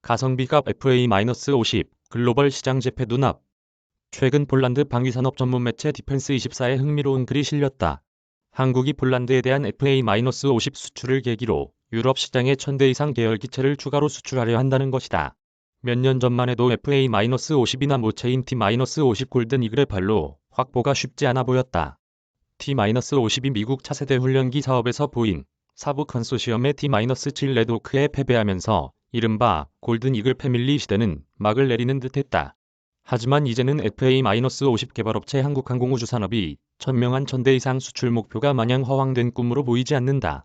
가성비값 FA-50 글로벌 시장 재패 눈앞. 최근 폴란드 방위산업 전문 매체 디펜스24에 흥미로운 글이 실렸다. 한국이 폴란드에 대한 FA-50 수출을 계기로 유럽 시장에 1000대 이상 계열 기체를 추가로 수출하려 한다는 것이다. 몇 년 전만 해도 FA-50이나 모체인 T-50 골든 이글의 발로 확보가 쉽지 않아 보였다. T-50이 미국 차세대 훈련기 사업에서 보잉, 사부 컨소시엄의 T-7 레드호크에 패배하면서 이른바 골든 이글 패밀리 시대는 막을 내리는 듯했다. 하지만 이제는 FA-50 개발업체 한국항공우주산업이 천명한 1000대 이상 수출 목표가 마냥 허황된 꿈으로 보이지 않는다.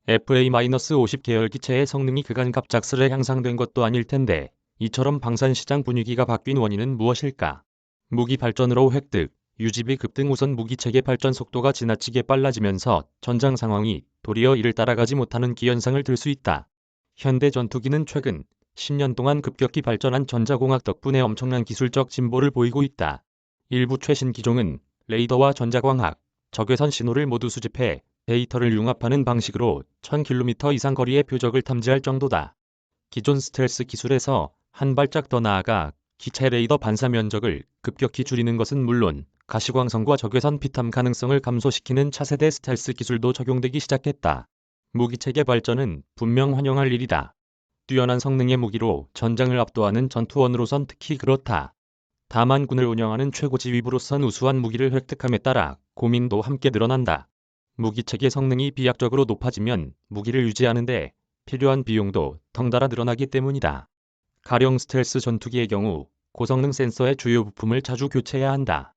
FA-50 계열 기체의 성능이 그간 갑작스레 향상된 것도 아닐 텐데 이처럼 방산시장 분위기가 바뀐 원인은 무엇일까? 무기 발전으로 획득, 유지비 급등 우선 무기체계 발전 속도가 지나치게 빨라지면서 전장 상황이 도리어 이를 따라가지 못하는 기현상을 들 수 있다. 현대 전투기는 최근 10년 동안 급격히 발전한 전자공학 덕분에 엄청난 기술적 진보를 보이고 있다. 일부 최신 기종은 레이더와 전자광학, 적외선 신호를 모두 수집해 데이터를 융합하는 방식으로 1000km 이상 거리의 표적을 탐지할 정도다. 기존 스텔스 기술에서 한 발짝 더 나아가 기체 레이더 반사 면적을 급격히 줄이는 것은 물론 가시광선과 적외선 피탐 가능성을 감소시키는 차세대 스텔스 기술도 적용되기 시작했다. 무기체계 발전은 분명 환영할 일이다. 뛰어난 성능의 무기로 전장을 압도하는 전투원으로선 특히 그렇다. 다만 군을 운영하는 최고지휘부로선 우수한 무기를 획득함에 따라 고민도 함께 늘어난다. 무기체계 성능이 비약적으로 높아지면 무기를 유지하는데 필요한 비용도 덩달아 늘어나기 때문이다. 가령 스텔스 전투기의 경우 고성능 센서의 주요 부품을 자주 교체해야 한다.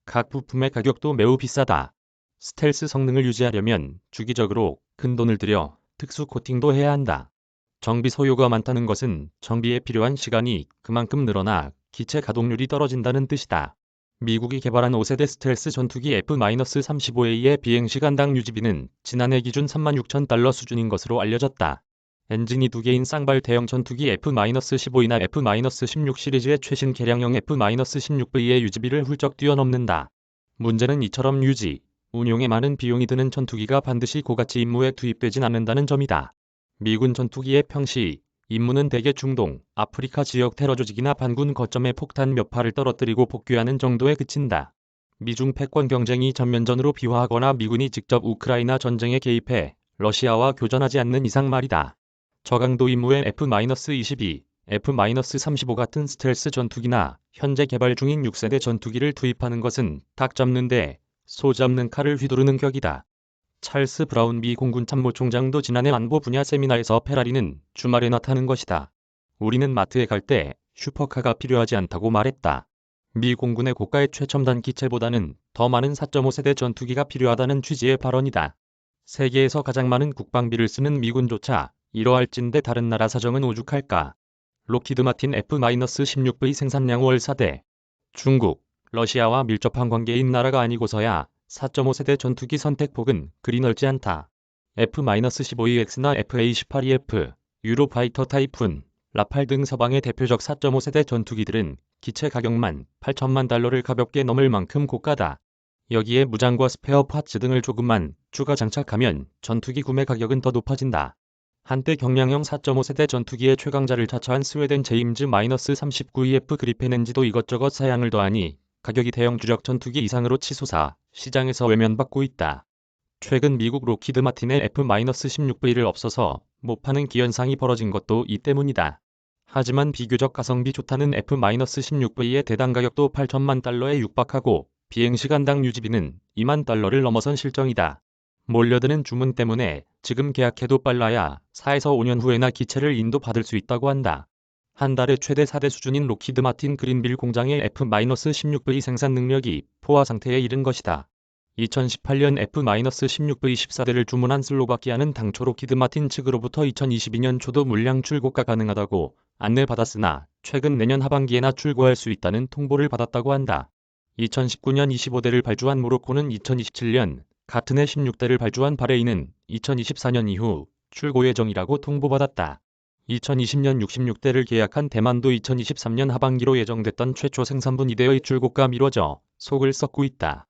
각 부품의 가격도 매우 비싸다. 스텔스 성능을 유지하려면 주기적으로 큰 돈을 들여 특수 코팅도 해야 한다. 정비 소요가 많다는 것은 정비에 필요한 시간이 그만큼 늘어나 기체 가동률이 떨어진다는 뜻이다. 미국이 개발한 5세대 스텔스 전투기 F-35A의 비행시간당 유지비는 지난해 기준 36,000달러 수준인 것으로 알려졌다. 엔진이 2개인 쌍발 대형 전투기 F-15이나 F-16 시리즈의 최신 개량형 F-16V의 유지비를 훌쩍 뛰어넘는다. 문제는 이처럼 유지, 운용에 많은 비용이 드는 전투기가 반드시 고가치 임무에 투입되진 않는다는 점이다. 미군 전투기의 평시, 임무는 대개 중동, 아프리카 지역 테러 조직이나 반군 거점에 폭탄 몇 발을 떨어뜨리고 복귀하는 정도에 그친다. 미중 패권 경쟁이 전면전으로 비화하거나 미군이 직접 우크라이나 전쟁에 개입해 러시아와 교전하지 않는 이상 말이다. 저강도 임무에 F-22, F-35 같은 스텔스 전투기나 현재 개발 중인 6세대 전투기를 투입하는 것은 닭 잡는데 소 잡는 칼을 휘두르는 격이다. 찰스 브라운 미 공군 참모총장도 지난해 안보 분야 세미나에서 페라리는 주말에 나타는 것이다. 우리는 마트에 갈 때 슈퍼카가 필요하지 않다고 말했다. 미 공군의 고가의 최첨단 기체보다는 더 많은 4.5세대 전투기가 필요하다는 취지의 발언이다. 세계에서 가장 많은 국방비를 쓰는 미군조차 이러할진데 다른 나라 사정은 오죽할까. 록히드 마틴 F-16V 생산량 월 4대. 중국, 러시아와 밀접한 관계인 나라가 아니고서야 4.5세대 전투기 선택폭은 그리 넓지 않다. F-15EX나 FA-18EF, 유로파이터 타이푼, 라팔 등 서방의 대표적 4.5세대 전투기들은 기체 가격만 8천만 달러를 가볍게 넘을 만큼 고가다. 여기에 무장과 스페어 파츠 등을 조금만 추가 장착하면 전투기 구매 가격은 더 높아진다. 한때 경량형 4.5세대 전투기의 최강자를 자처한 스웨덴 제임즈 -39EF 그리펜 NG도 이것저것 사양을 더하니 가격이 대형 주력 전투기 이상으로 치솟아 시장에서 외면받고 있다. 최근 미국 록히드 마틴의 F-16V를 없어서 못 파는 기현상이 벌어진 것도 이 때문이다. 하지만 비교적 가성비 좋다는 F-16V의 대당 가격도 8천만 달러에 육박하고 비행시간당 유지비는 2만 달러를 넘어선 실정이다. 몰려드는 주문 때문에 지금 계약해도 빨라야 4에서 5년 후에나 기체를 인도받을 수 있다고 한다. 한 달에 최대 4대 수준인 록히드 마틴 그린빌 공장의 F-16V 생산 능력이 포화 상태에 이른 것이다. 2018년 F-16V 14대를 주문한 슬로바키아는 당초 록히드 마틴 측으로부터 2022년 초도 물량 출고가 가능하다고 안내받았으나 최근 내년 하반기에나 출고할 수 있다는 통보를 받았다고 한다. 2019년 25대를 발주한 모로코는 2027년, 같은 해 16대를 발주한 바레인은 2024년 이후 출고 예정이라고 통보받았다. 2020년 66대를 계약한 대만도 2023년 하반기로 예정됐던 최초 생산분 2대의 출고가 미뤄져 속을 썩고 있다.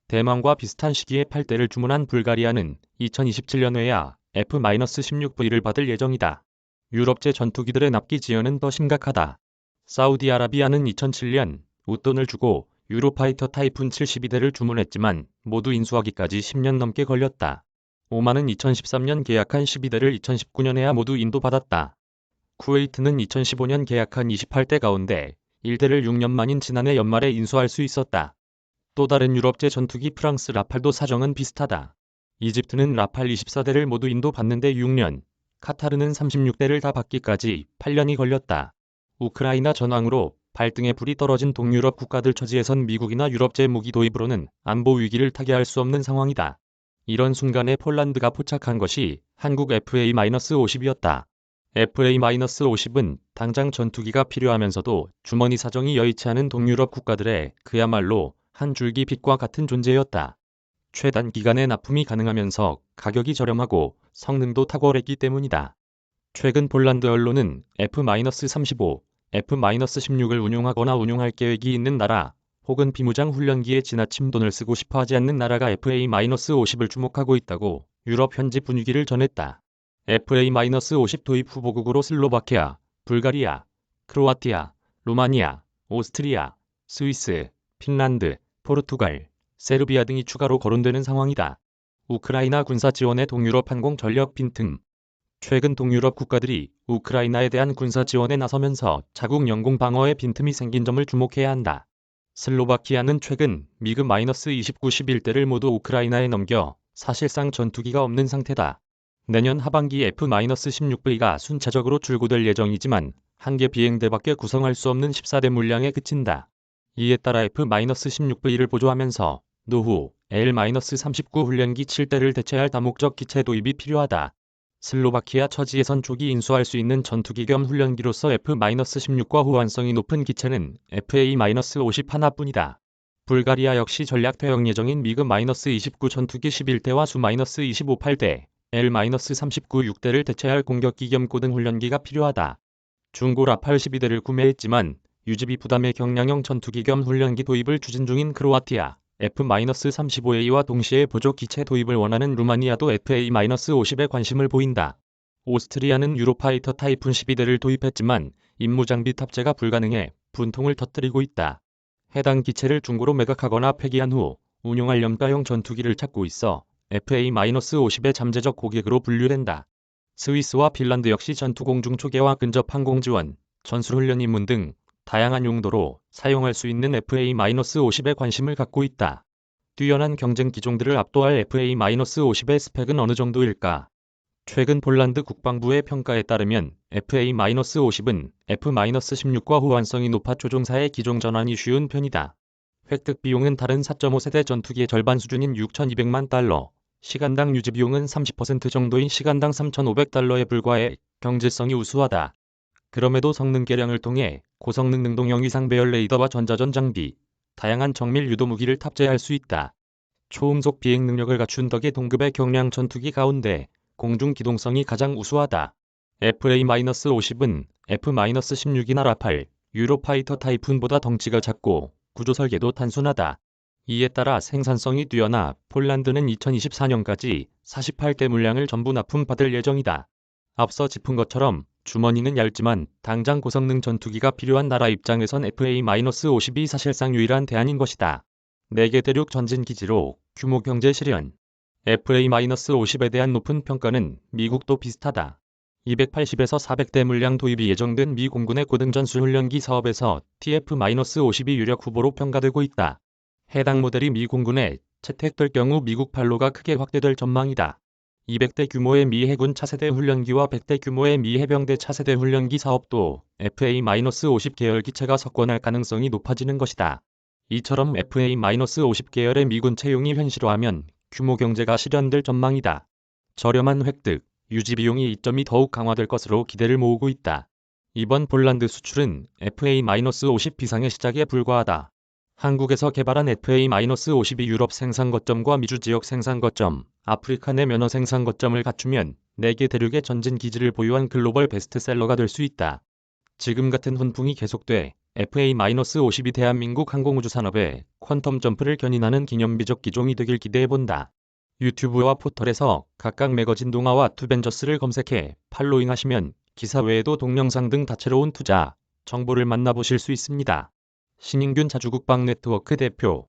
대만과 비슷한 시기에 8대를 주문한 불가리아는 2027년에야 F-16V를 받을 예정이다. 유럽제 전투기들의 납기 지연은 더 심각하다. 사우디아라비아는 2007년 웃돈을 주고 유로파이터 타이푼 72대를 주문했지만 모두 인수하기까지 10년 넘게 걸렸다. 오만은 2013년 계약한 12대를 2019년에야 모두 인도받았다. 쿠웨이트는 2015년 계약한 28대 가운데 1대를 6년 만인 지난해 연말에 인수할 수 있었다. 또 다른 유럽제 전투기 프랑스 라팔도 사정은 비슷하다. 이집트는 라팔 24대를 모두 인도받는데 6년, 카타르는 36대를 다 받기까지 8년이 걸렸다. 우크라이나 전황으로 발등에 불이 떨어진 동유럽 국가들 처지에선 미국이나 유럽제 무기 도입으로는 안보 위기를 타개할 수 없는 상황이다. 이런 순간에 폴란드가 포착한 것이 한국 FA-50이었다. FA-50은 당장 전투기가 필요하면서도 주머니 사정이 여의치 않은 동유럽 국가들의 그야말로 한 줄기 빛과 같은 존재였다. 최단 기간에 납품이 가능하면서 가격이 저렴하고 성능도 탁월했기 때문이다. 최근 폴란드 언론은 F-35, F-16을 운용하거나 운용할 계획이 있는 나라, 혹은 비무장 훈련기에 지나침 돈을 쓰고 싶어하지 않는 나라가 FA-50을 주목하고 있다고 유럽 현지 분위기를 전했다. FA-50 도입 후보국으로 슬로바키아, 불가리아, 크로아티아, 루마니아, 오스트리아, 스위스, 핀란드, 포르투갈, 세르비아 등이 추가로 거론되는 상황이다. 우크라이나 군사 지원의 동유럽 항공 전력 빈틈. 최근 동유럽 국가들이 우크라이나에 대한 군사 지원에 나서면서 자국 영공 방어에 빈틈이 생긴 점을 주목해야 한다. 슬로바키아는 최근 미그 -29 11대를 모두 우크라이나에 넘겨 사실상 전투기가 없는 상태다. 내년 하반기 F-16V가 순차적으로 출고될 예정이지만 한 개 비행대밖에 구성할 수 없는 14대 물량에 그친다. 이에 따라 F-16V를 보조하면서 노후 L-39 훈련기 7대를 대체할 다목적 기체 도입이 필요하다. 슬로바키아 처지에선 조기 인수할 수 있는 전투기 겸 훈련기로서 F-16과 호환성이 높은 기체는 FA-50 하나뿐이다. 불가리아 역시 전략 퇴역 예정인 미그 -29 전투기 11대와 수-25 8대, L-39 6대를 대체할 공격기 겸 고등 훈련기가 필요하다. 중고 라팔 12대를 구매했지만 유지비 부담의 경량형 전투기 겸 훈련기 도입을 추진 중인 크로아티아, F-35A와 동시에 보조 기체 도입을 원하는 루마니아도 FA-50에 관심을 보인다. 오스트리아는 유로파이터 타이푼 12대를 도입했지만 임무장비 탑재가 불가능해 분통을 터뜨리고 있다. 해당 기체를 중고로 매각하거나 폐기한 후 운용할 염가형 전투기를 찾고 있어 FA-50의 잠재적 고객으로 분류된다. 스위스와 핀란드 역시 전투공중 초계와 근접 항공 지원, 전술훈련 입문 등 다양한 용도로 사용할 수 있는 FA-50에 관심을 갖고 있다. 뛰어난 경쟁 기종들을 압도할 FA-50의 스펙은 어느 정도일까? 최근 폴란드 국방부의 평가에 따르면 FA-50은 F-16과 호환성이 높아 조종사의 기종 전환이 쉬운 편이다. 획득 비용은 다른 4.5세대 전투기의 절반 수준인 6,200만 달러, 시간당 유지 비용은 30% 정도인 시간당 3,500달러에 불과해 경제성이 우수하다. 그럼에도 성능 개량을 통해 고성능 능동형 위상 배열 레이더와 전자전 장비, 다양한 정밀 유도 무기를 탑재할 수 있다. 초음속 비행 능력을 갖춘 덕에 동급의 경량 전투기 가운데 공중 기동성이 가장 우수하다. FA-50은 F-16이나 라팔, 유로파이터 타이푼보다 덩치가 작고 구조 설계도 단순하다. 이에 따라 생산성이 뛰어나 폴란드는 2024년까지 48대 물량을 전부 납품받을 예정이다. 앞서 짚은 것처럼 주머니는 얇지만 당장 고성능 전투기가 필요한 나라 입장에선 FA-50이 사실상 유일한 대안인 것이다. 4개 대륙 전진기지로 규모 경제 실현. FA-50에 대한 높은 평가는 미국도 비슷하다. 280에서 400대 물량 도입이 예정된 미 공군의 고등 전술훈련기 사업에서 TF-50이 유력 후보로 평가되고 있다. 해당 모델이 미 공군에 채택될 경우 미국 판로가 크게 확대될 전망이다. 200대 규모의 미 해군 차세대 훈련기와 100대 규모의 미 해병대 차세대 훈련기 사업도 FA-50 계열 기체가 석권할 가능성이 높아지는 것이다. 이처럼 FA-50 계열의 미군 채용이 현실화하면 규모 경제가 실현될 전망이다. 저렴한 획득, 유지 비용이 이점이 더욱 강화될 것으로 기대를 모으고 있다. 이번 폴란드 수출은 FA-50 비상의 시작에 불과하다. 한국에서 개발한 FA-52 유럽 생산 거점과 미주 지역 생산 거점, 아프리카 내 면허 생산 거점을 갖추면 4개 대륙의 전진 기지를 보유한 글로벌 베스트셀러가 될 수 있다. 지금 같은 훈풍이 계속돼 FA-52 대한민국 항공우주 산업의 퀀텀 점프를 견인하는 기념비적 기종이 되길 기대해본다. 유튜브와 포털에서 각각 매거진 동화와 투벤져스를 검색해 팔로잉하시면 기사 외에도 동영상 등 다채로운 투자 정보를 만나보실 수 있습니다. 신인균 자주국방 네트워크 대표